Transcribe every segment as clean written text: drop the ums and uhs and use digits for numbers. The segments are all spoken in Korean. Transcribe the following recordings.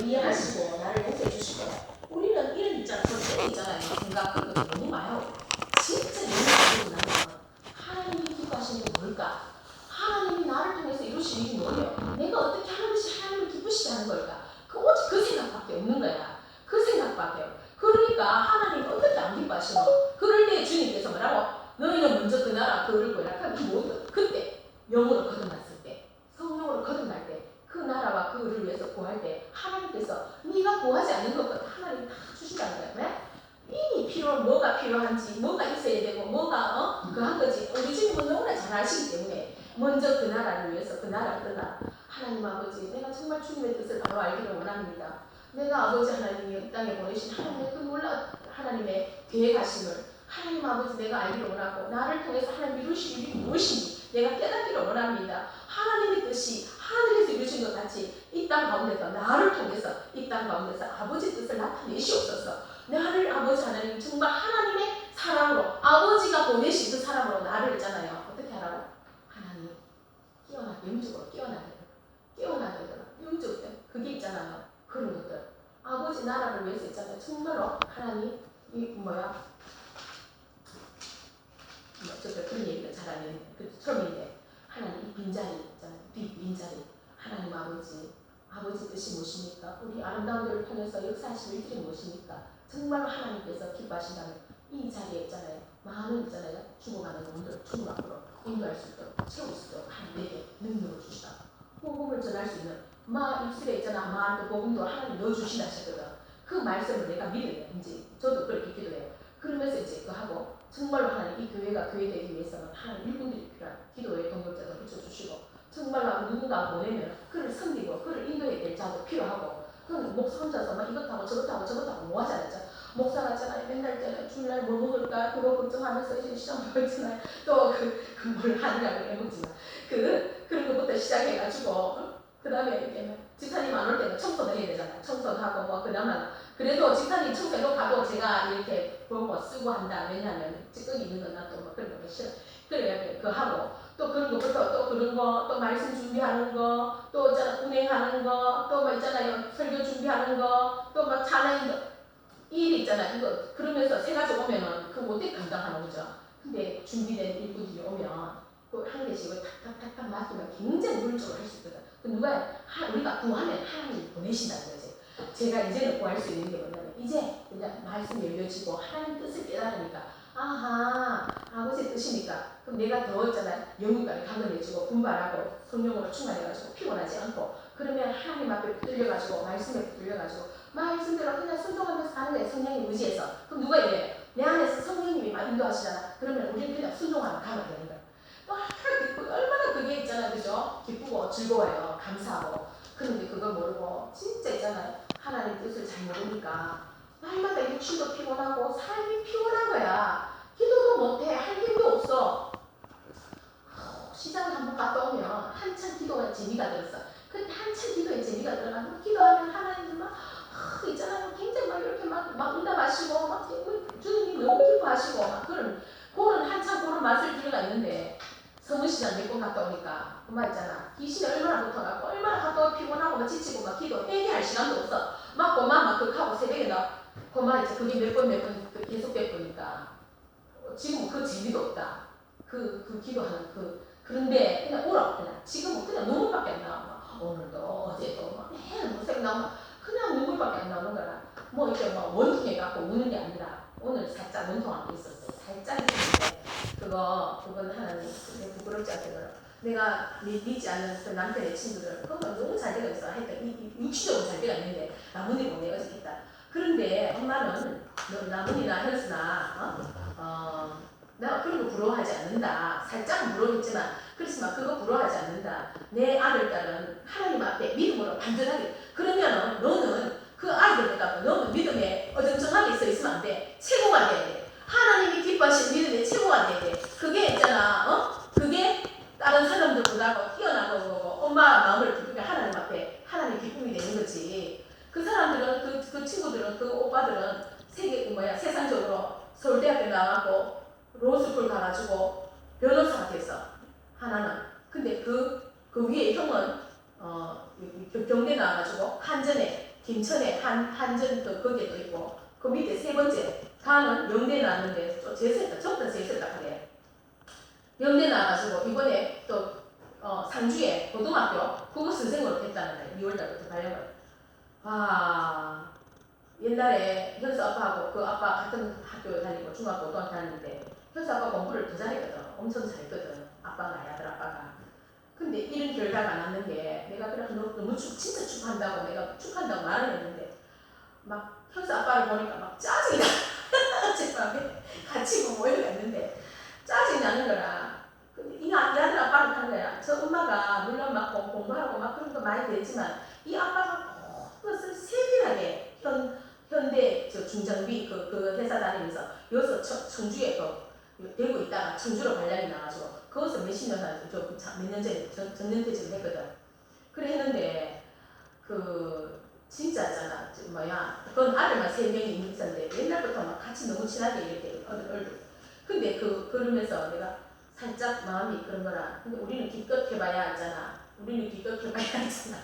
나를 이해하시고 나를 용서해 주시고 우리는 이런 있잖아. 그런 있잖아요. 생각하는 거 너무 많아요. 진짜 너무 많이 나면 하나님이 기뻐하시는 게 뭘까? 하나님이 나를 통해서 이루신 일이 뭐예요? 내가 어떻게 하는 것이 하나님을 기쁘시게 하는 걸까? 오직 그 생각밖에 없는 거야. 그 생각밖에. 그러니까 하나님 어떻게 안 기뻐하시노? 그럴 때 주님께서 뭐라고? 너희는 먼저 그 나라 그를 구해라. 그때 영으로 거듭났을 때, 성령으로 거듭날 때, 그 나라와 그를 위해서 구할 때 하나님께서 네가 구하지 않는 것보다 하나님 다 주신다는 거야. 왜? 이미 뭐가 필요한지, 뭐가 있어야 되고, 뭐가 그한 거지. 우리 주님은 너무나 잘 아시기 때문에 먼저 그 나라를 위해서 그 나라를 떠나. 하나님 아버지, 내가 정말 주님의 뜻을 바로 알기를 원합니다. 내가 아버지 하나님이 이 땅에 보내신 하나님의 그 놀라운 하나님의 계획하심을 하나님 아버지 내가 알기를 원하고 나를 통해서 하나님 이루신 일이 무엇인지 내가 깨닫기를 원합니다. 하나님의 뜻이 하늘에서 이루신 것 같이 이 땅 가운데서 나를 통해서 이 땅 가운데서 아버지 뜻을 나타내시옵소서. 나를 아버지 하나님 정말 하나님의 사랑으로 아버지가 보내신 그 사랑으로 나를 있잖아요. 어떻게 하라고? 하나님 깨어나게 영적으로 깨어나게 영적 그게 있잖아요. 그런 것들 아버지 나라를 위해서 있잖아요. 정말로 하나님 이 저도 그런 얘기를 잘하는 그 처음인데 하나님 이 빈자리 있잖아요. 빈자리 하나님 아버지 뜻이 무엇입니까? 우리 아름다운 데를 통해서 역사하실 일들이 무엇입니까? 정말 하나님께서 기뻐하신다면 이 자리에 있잖아요. 마음을 있잖아요. 죽어가는 몸들 죽음 앞으로 인도할 수 있도록 채울 수 있도록 하나님에게 능력을 주시다. 복음을 전할 수 있는 입술에 있잖아. 마음도 복음도 하나님 넣어주신다 하셨거든. 그 말씀을 내가 믿어요. 이제 저도 그렇게 기도해요. 그러면서 이제 그 하고 정말로 하나님 이 교회가 교회되기 위해서는 하나님 일꾼들이 필요한 기도의 동역자도 붙여주시고 정말로 누군가 보내면 그를 섬기고 그를 인도해야 될 자도 필요하고 그건 목사 혼자서 막 이것하고 저것하고 뭐 하잖아요. 목사 같잖아요. 맨날 있잖아요. 주일날 뭐 먹을까 그거 걱정하면서 이제 시험 보잖아요. 또 뭘 하느라고 해먹지만 그런 것부터 시작해가지고 그 다음에 이렇게 집사님 안 올 때는 청소도 해야 되잖아요. 청소도 하고 뭐 그나마 그래도 집사님 청소도 가도 제가 이렇게 보고 쓰고 한다. 왜냐하면 찌꺼기 있는 거나 또 뭐 그런 거 싫어. 그래야 그 하고 또 그런 것부터 또 그런 거 또 말씀 준비하는 거 또 있잖아 운행하는 거 또 뭐 있잖아요 설교 준비하는 거 또 막 찬양 일이 있잖아 이거 그러면서 세 가지 오면은 그 어떻게 감당하는 거죠. 근데 준비된 일꾼들이 오면 그 한 개씩 탁탁탁탁 맡기면 굉장히 효율적으로 할 수 있거든. 누가 우리가 구하면 하나님이 보내신다는 거지. 제가 이제는 구할 수 있는 게 뭐냐면 이제 그냥 말씀이 열려지고 하나님 뜻을 깨달으니까 아하 아버지 뜻이니까 그럼 내가 더 있잖아 영육간에 강건해지고 분발하고 성령으로 충만해가지고 피곤하지 않고 그러면 하나님 앞에 붙들려가지고 말씀에 붙들려가지고 말씀대로 그냥 순종하면서 가는 거예요. 성령의 의지에서. 그럼 누가 이래요? 내 안에서 성령님이 막 인도하시잖아. 그러면 우리는 그냥 순종하면 가면 되는 거야. 또 얼마나 기쁘고 얼마나 그게 있잖아요. 그죠? 기쁘고 즐거워요. 감사하고. 그런데 그걸 모르고 진짜 있잖아요. 하나님 뜻을 잘 모르니까 날마다 육신도 피곤하고 삶이 피곤한 거야. 기도도 못해. 할 힘도 없어. 시장을 한번 갔다 오면 한참 기도가 재미가 들었어. 근데 한참 기도에 재미가 들어가면 기도하면 하나님 막 있잖아요. 굉장히 막 이렇게 막 응답하시고 막 주님이 너무 기뻐하시고 막 그런 한참 맛을 들여가 있는데 서문시장 몇 번 갔다 오니까 그 말 있잖아. 귀신이 얼마나 붙어갖고 얼마나 갔다 오고 피곤하고 막 지치고 막 기도 회개할 시간도 없어. 막 고만 막 극하고 새벽에 나 고만 이제 그게 몇 번 계속 되니까 지금 그 재미도 없다. 그 기도하는 그런데 그냥 울어 그냥 지금은 그냥 눈물밖에 안 나와. 오늘도 어제도 막 매일 무색 나오면 그냥 눈물밖에 안 나오는 거라. 뭐 이렇게 막 원통해 갖고 우는 게 아니라 오늘 살짝 원통한 게 있었어요. 살짝 있었는데 그건 하나님 부끄럽지 않게 내가 믿지 않는 그 남편의 친구들 그건 너무 잘 되어 있어. 하여튼 육신적으로 잘 되어 있는데 나문이 보내 어제 있다. 그런데 엄마는 나문이나 현수나 내가 그런 거 부러워하지 않는다. 살짝 부러워했지만 그렇지만 그거 부러워하지 않는다. 내 아들, 딸은 하나님 앞에 믿음으로 반전하게. 그러면 너는 그 아들을 갖고 너는 믿음에 어정쩡하게 서 있으면 안 돼. 최고가 돼야 돼. 하나님이 기뻐하신 믿음의 최고가 돼야 돼. 그게 있잖아. 그게 다른 사람들보다 뛰어나고 엄마 마음을 기쁘게 하나님 앞에 하나님 기쁨이 되는 거지. 그 사람들은 그 친구들은 그 오빠들은 세상적으로 서울대학교 나가고 로스쿨 가가지고 변호사가 됐어. 하나는. 근데 그 위에 형은 경대 나와가지고 한전에 김천에 한전 거기에 또 있고 그 밑에 세 번째 다는 영대 나왔는데 또 재수했다. 전부 다 재수했다 그래. 영대 나와가지고 이번에 또 상주에 고등학교 국어 선생으로 했다는데 2월달부터 발령을. 와 옛날에 현수 아빠하고 그 아빠 같은 학교 다니고 중학교 고등학교 다녔는데 현수 아빠 공부를 더 잘했거든. 엄청 잘했거든. 아빠가 아들 아빠가. 근데 이런 결과가 났는데 내가 그래서 너무 진짜 축하한다고 내가 축하한다고 말을 했는데 막 현수 아빠를 보니까 막 짜증이 나. 어젯밤에 같이 뭐 모여가 있는데 짜증이 나는 거라. 근데 이 아들 아빠를 하는 거야. 저 엄마가 물론 막 공부하고 막 그런 거 많이 되지만 이 아빠가 그것을 세밀하게 현대 저 중장비 그 회사 다니면서 여기서 청주에 되고 있다가 청주로 발령이 나가지고 그것을 몇십 년 몇년 전에 정년퇴직을 했거든. 그래 했는데 그 진짜 있잖아. 그건 아들만 3명이 있었는데 옛날부터 막 같이 너무 친하게 이렇게 얼굴. 근데 그러면서 내가 살짝 마음이 그런 거라. 근데 우리는 기껏 해봐야 알잖아. 우리는 기껏 해봐야 알잖아.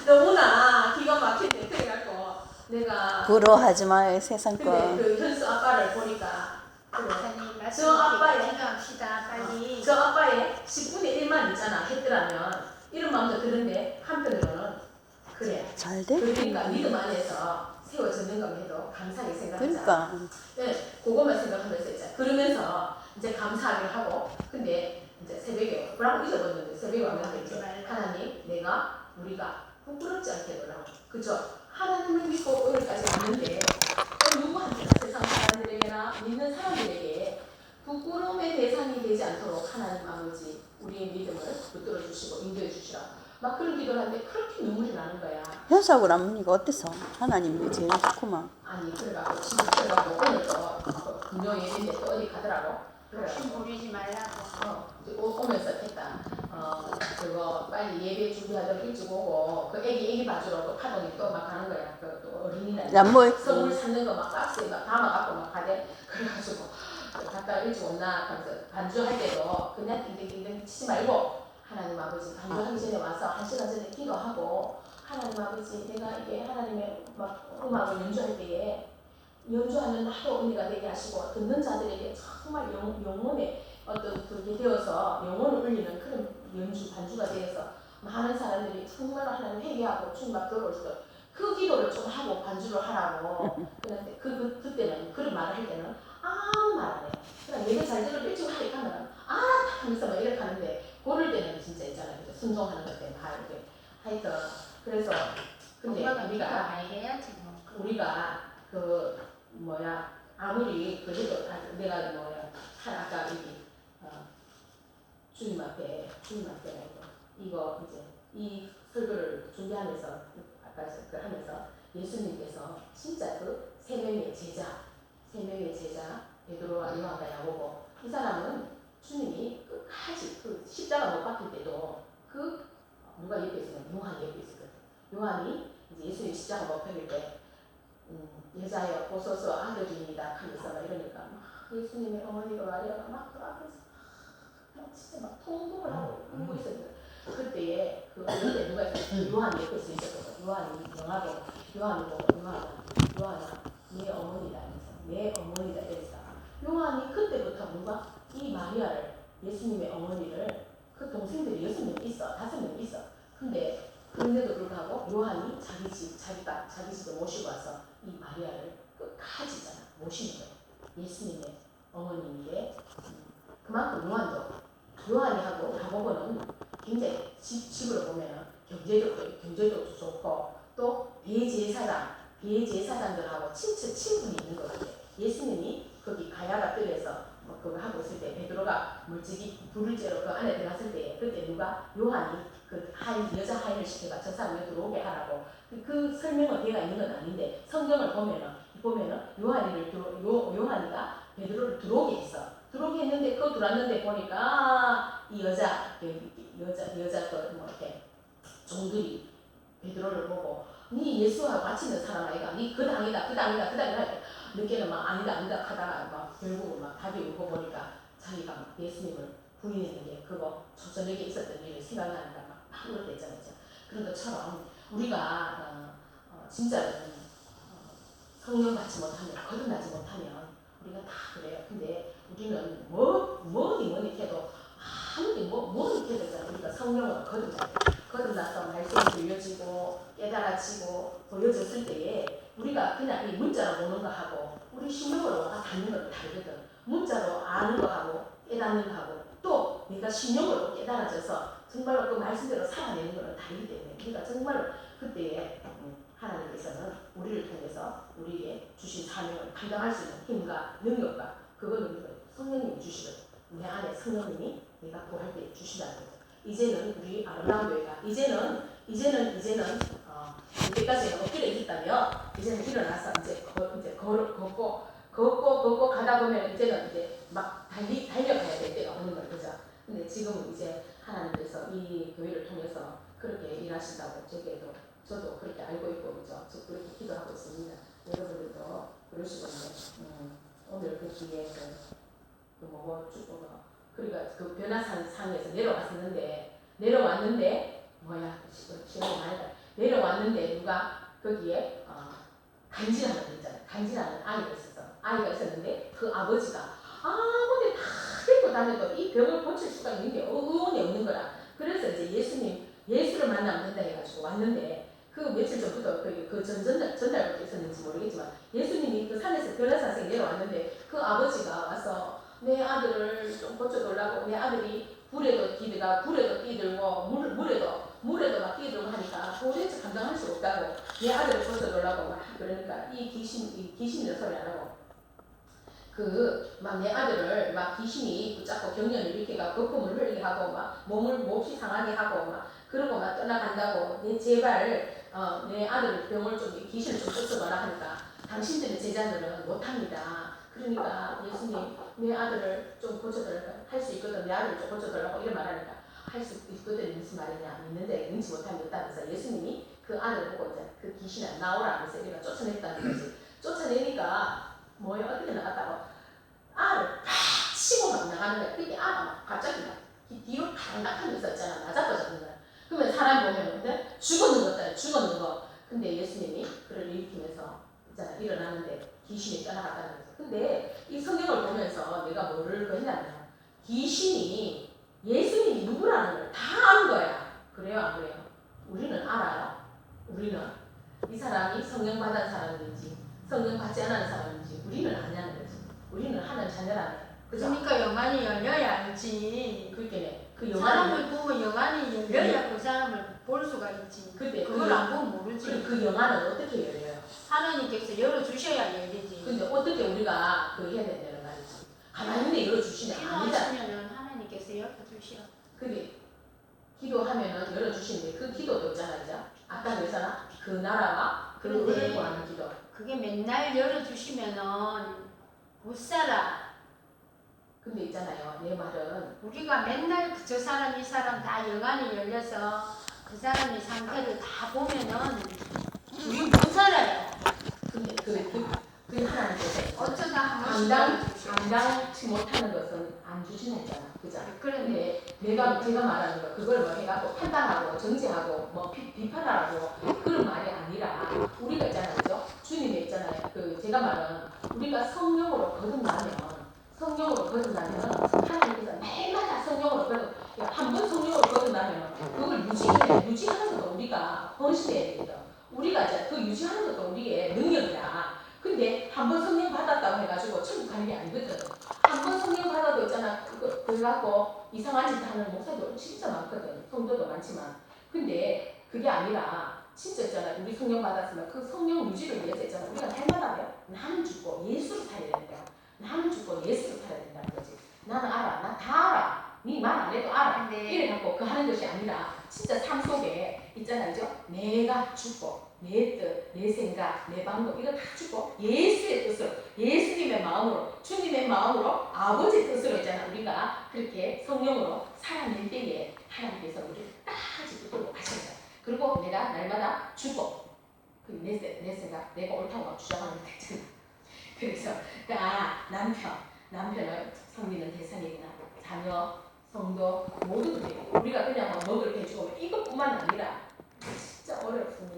너무나 기가 막힌데 그래갖고 내가 부러워하지 마요 세상 거. 근데 그 현수 아빠를 보니까 목사님 저 아빠의 기도합시다 빨리. 저 아빠의 10분의 1만 있잖아 했더라면 이런 마음도 드는데 한편으로는 그래 잘 돼? 그러니까 믿음 안에서 세워졌는 거 해도 감사하게 생각하자. 그러니까 네, 그것만 생각하면서 있자. 그러면서 이제 감사하기를 하고 근데 이제 새벽에 그러고 잊어버렸는데 새벽에 왔는데 이제 하나님 우리가 부끄럽지 않게 해달라고. 그죠? 하나님을 믿고 오늘까지 왔는데 누구한테나 세상 사람들에게나 믿는 사람들에게 부끄러움의 대상이 되지 않도록 하나님 아버지 우리의 믿음을 붙들어 주시고 인도해 주시라. 막 그런 기도를 하는데 그렇게 눈물이 나는 거야. 현수하고 남문이가 어때서? 하나님이 제일 좋구만. 아니 그래갖고 지금 그래갖고 오늘 또 금요 예배인데 또 어디 가더라고. 욕심 부리지 말라고. 오면서 했다. 그거 빨리 예배 준비하도록 일찍 오고 그 애기 봐주러 그 파동이 또 막 가는 거야. 또 어린이날 남모 선물 사는 거 막 박스에 막 담아갖고 막 가대. 그래가지고 갔다 일찍 온나 하면서 반주할 때도 그냥 띵띵띵띵 치지 말고 하나님 아버지 반주하기 전에 와서 1시간 전에 기도하고 하나님 아버지 내가 이게 하나님의 막 음악을 연주할 때에 연주하는 나도 은혜가 되게 하시고 듣는 자들에게 정말 영혼의 어떤 그게 되어서 영혼을 울리는 그런 연주 반주가 되어서 많은 사람들이 정말 하나님 회개하고 주님 앞 들어올 수 그 기도를 좀 하고 반주를 하라고. 그런데 그때는 그런 말을 할 때는 아무 말 안 해. 그냥 예배 잘 들어 일찍 하게 하면 하면서 막 이렇게 하는데 그럴 때는 진짜 있잖아요. 순종하는 것 때문에 이렇게 하여튼 그래서 근데 우리가 많이 해야지 뭐. 우리가 아무리 그래도 내가 아까 주님 앞에 이거 이제 이 설교를 준비하면서 아까 하면서 예수님께서 진짜 그 세 명의 제자 베드로와 요한과 야고보 이 사람은 주님이 끝까지 그 십자가 못 박힐 때도 누가 옆에 있으면 요한이 옆에 있었거든. 요한이 이제 예수님 십자가 못 박힐 때 여자여 보소서 아들입니다 하면서 막 이러니까 막 예수님의 어머니가 마리아가 막 그 앞에서 진짜 막 통곡을 하고 울고 있었거든. 그때에 그때 누가 있었어? 요한이 옆에서 있었거든. 요한이 영하게 요한이 보고 요한아 내 어머니다 하면서 내 어머니다 이랬어. 요한이 그때부터 누가 이 마리아를 예수님의 어머니를 그 동생들이 6명 있어 5명 있어. 근데 그런데도 불구하고 요한이 자기 집에 모시고 와서 이 마리아를 끝까지 모시는 거예요. 예수님의 어머니인데 그만큼 요한이 하고 야고보는 굉장히 집으로 보면 경제도 좋고 또 대제사장들하고 친분이 있는 것 같아요. 예수님이 거기 가야가 뜰에서 그거 하고 있을 때 베드로가 물질이 불을 쬐러 그 안에 들어갔을 때 그때 요한이 그 여자 하인을 시켜가 저 사람을 들어오게 하라고 그 설명은 되어 있는 건 아닌데 성경을 보면은 요한이가 베드로를 들어오게 했어. 들어오게 했는데 들어왔는데 보니까 이 여자 이렇게 종들이 베드로를 보고 니 예수와 같이 있는 사람 아이가 니 그 당이다 늦게는 막 아니다 하다가 막 결국은 막 답이 오고 보니까 자기가 막 예수님을 부인했는 게 그거 저녁에 있었던 일을 생각하니까 막 울었댔잖아요. 그런 것처럼 우리가 진짜로 성령 받지 못하면, 거듭나지 못하면 우리가 다 그래요. 근데 우리는 뭐니 해도 아무리 뭐니 해도 우리가 성령으로 거듭나서 말씀이 들려지고 깨달아지고 보여졌을 때에 우리가 그냥 이 문자로 보는 거하고 우리 심령으로 닿는 건 다르거든. 문자로 아는 거하고 깨닫는 거하고 또 내가 심령으로 깨달아져서 정말로 그 말씀대로 살아내는 거는 다르기 때문에 우리가 정말로 그때에 하나님께서는 우리를 통해서 우리에게 주신 사명을 감당할 수 있는 힘과 능력과 그거는 성령님이 주시거든. 내 안에 성령님이 내가 구할 때 주신다는 거죠. 이제는 우리 아름다운 교회가 이제는 이때까지는 엎드려 있었다며 이제는 일어나서 이제 걷고 가다 보면 이제는 이제 막 달려가야 될 때가 오는 거예요. 그죠? 근데 지금은 이제 하나님께서 이 교회를 통해서 그렇게 일하신다고 저도 그렇게 알고 있고 그죠? 저 그렇게 기도하고 있습니다. 여러분들도 그러시거든요. 오늘 그 뒤에 그러니까 그 변화산상에서 내려왔는데 시간이 많이 가. 내려왔는데 누가 거기에 간질하는 거 있잖아요. 간질하는 아이가 있었는데 그 아버지가 아무리 다 데리고 다녀도 이 병을 고칠 수가 있는 게 의원이 없는 거라. 그래서 이제 예수를 만나면 된다 해가지고 왔는데 그 며칠 전부터 그 전달부터 있었는지 모르겠지만 예수님이 그 산에서 변화산성에 내려왔는데 그 아버지가 와서 내 아들을 좀 고쳐달라고 내 아들이 불에도 뛰들고 물에도 막 뛰들고 하니까 도대체 감당할 수 없다고 내 아들을 고쳐달라고 막 그러니까 이 귀신이라 소리 안 하고 막 내 아들을 막 귀신이 붙잡고 경련을 일으키고 거품을 흘리게 하고 막 몹시 상하게 하고 막 그러고 막 떠나간다고 제발 내 아들 병을 좀 귀신을 좀 쫓아봐라 하니까 당신들의 제자들은 못합니다. 그러니까 예수님 내 아들을 좀 고쳐달라고 할 수 있거든. 내 아들을 좀 고쳐달라고 이런 말하니까 할 수 있거든. 무슨 말이냐 믿는데 능치 못하면 없다면서 예수님이 그 아들 보고 이제 그 귀신을 나오라 하면서 이렇게 쫓아냈다는 거지. 쫓아내니까 어떻게 나갔다고 알을 팍 치고 막 나가는 거야. 그게 알아 막 갑자기 막 뒤로 가락하면서 있잖아. 맞아버졌는 거야. 그러면 사람 보면 근데 죽었는 거. 근데 예수님이 그를 일으키면서 있잖아. 일어나는데 귀신이 떠나갔다는 거죠. 근데 이 성경을 보면서 내가 뭐를 했냐면 귀신이 예수님이 누구라는 걸 다 아는 거야. 그래요 안 그래요? 우리는 알아요. 우리는 이 사람이 성령 받은 사람인지 성령 받지 않은 사람인지 우리는 아냐는 거지. 우리는 하나님 자녀라는 거야. 그러니까 영안이 열려야 알지. 그게 사람을 보면 영안이 열려야 그 사람을 볼 수가 있지. 그걸 안 보면 모르지. 그 영안은 어떻게 열려요? 하나님께서 열어주셔야 열리지. 근데 어떻게 우리가 해야 된다는 말이지. 가만히 있는데 열어주시면 아니잖아. 기도하시면 하나님께서 열어주셔. 그게 기도하면은 열어주시는데 그 기도도 있잖아. 이제 아까 그랬잖아. 그 나라와 그 은혜를 구하는 기도. 그게 맨날 열어주시면은 못 살아. 근데 있잖아요. 내 말은 우리가 맨날 저 사람 이 사람 다 영안이 열려서 그 사람의 상태를 다 보면은 우리 못 살아요. 근데 그 하나님께서 어쩌다 한 번씩 감당치 못하는 것은 안 주시는 거잖아. 그죠? 그런데 제가 말하는 거 그걸 해갖고 판단하고 정죄하고 비판하라고 그런 말이 아니라 우리가 있잖아요. 그죠? 주님이 있잖아요. 제가 말은 우리가 성령으로 거듭나면 하나님께서 매일마다 성령으로 한 번 성령으로 거듭나면 그걸 유지하는 것도 우리가 헌신해야 되거든. 우리가 이제 그 유지하는 것도 우리의 능력이야. 근데 한 번 성령 받았다고 해가지고 천국 가는 게 아니거든. 한 번 성령 받아도 있잖아. 그거 갖고 이상한 짓 하는 목사도 진짜 많거든. 성도도 많지만. 근데 그게 아니라 진짜 있잖아. 우리 성령 받았으면 그 성령 유지를 위해서 있잖아. 우리가 할 만하면 나는 죽고 예수를 살아야 된다. 나는 죽고 예수를 살아야 된다는 거지. 나는 알아. 나 다 알아. 네 말 안 해도 알아. 이래갖고 그 하는 것이 아니라 진짜 삶 속에 있잖아요. 내가 죽고 내 뜻, 내 생각, 내 방법 이거 다 죽고 예수의 뜻으로 예수님의 마음으로 주님의 마음으로 아버지의 뜻으로 있잖아. 우리가 그렇게 성령으로 살아낼 때에 하나님께서 우리를 딱 붙들고 가시는 거야. 그리고 내가 날마다 죽고 내 생각 내가 옳다고 막 주장하는 거 있잖아. 그래서 남편은 섬기는 대상이구나. 자녀, 성도 모두 그래요. 우리가 그냥 먹을 게 해주고 이것뿐만 아니라 진짜 어렵습니다.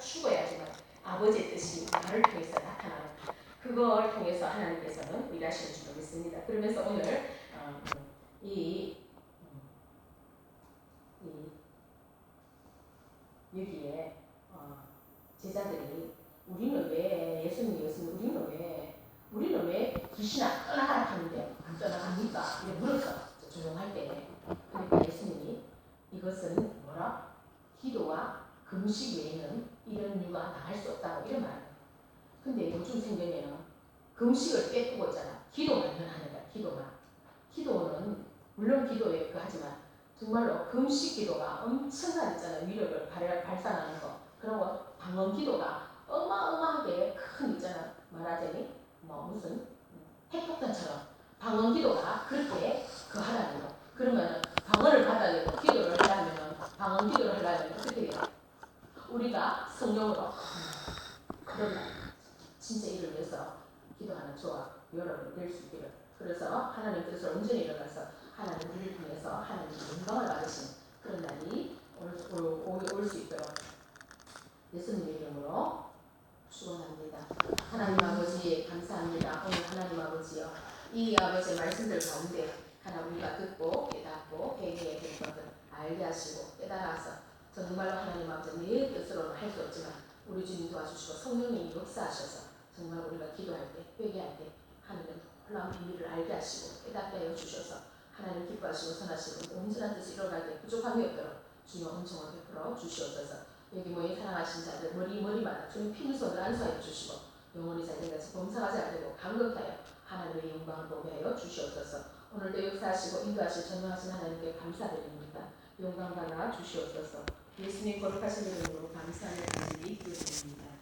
죽어야지만 아버지의 뜻이 나를 통해서 나타나는 그걸 통해서 하나님께서는 일하시는 줄 믿습니다. 그러면서 오늘 여기에 제자들이 우리는 왜 귀신아 떠나가라 하는데 안 떠나갑니까? 이렇게 물었어. 조용할 때. 그러니까 예수님이 이것은 뭐라? 기도와 금식 외에는 이런 이유가 나갈 수 없다고 이런 말이에요. 근데 요즘 생각에는 금식을 빼두고 있잖아. 기도만 하는 거야. 기도는 물론 기도에 하지만 정말로 금식 기도가 엄청난 있잖아요. 위력을 발산하는 거. 그리고 방언 기도가 어마어마하게 큰 있잖아. 말하자니 무슨 핵폭탄처럼 방언 기도가 그렇게 하라는 거. 그러면 방언을 받아야 되고 기도를 하려면 방언 기도를 하려면 어떻게 돼요? 우리가 성령으로 그런 진짜 이를 위해서 기도하는 저와 여러분 될 수 있기를. 그래서 하나님 뜻을 온전히 일어나서 하나님 우리를 통해서 하나님 영광을 받으신 그런 날이 올 수 있도록 예수님의 이름으로 축원합니다. 하나님 아버지 감사합니다. 오늘 하나님 아버지요, 이 아버지의 말씀들 가운데 하나 우리가 듣고 깨닫고 회개해야 될 것을 알게 하시고 깨달아서 정말로 하나님 아버지 내 뜻으로는 할 수 없지만 우리 주님 도와주시고 성령님이 역사하셔서 정말 우리가 기도할 때 회개할 때 하나님 놀라운 비밀을 알게 하시고 깨닫게 하여 주셔서 하나님 기뻐하시고 선하시고 온전한 뜻이 이뤄갈 때 부족함이 없도록 주여 은총을 베풀어 주시옵소서. 여기 모인 사랑하신 자들 머리마다 주님 피눈손을 안수하여 주시고 영원히 자기같이 범사가 잘 되고 강력하여 하나님의 영광을 보게 하여 주시옵소서. 오늘도 역사하시고 인도하시고 전능하신 하나님께 감사드립니다. 영광 받아 주시옵소서. 예수님 거룩하신 이름으로 감사하며 드립니다.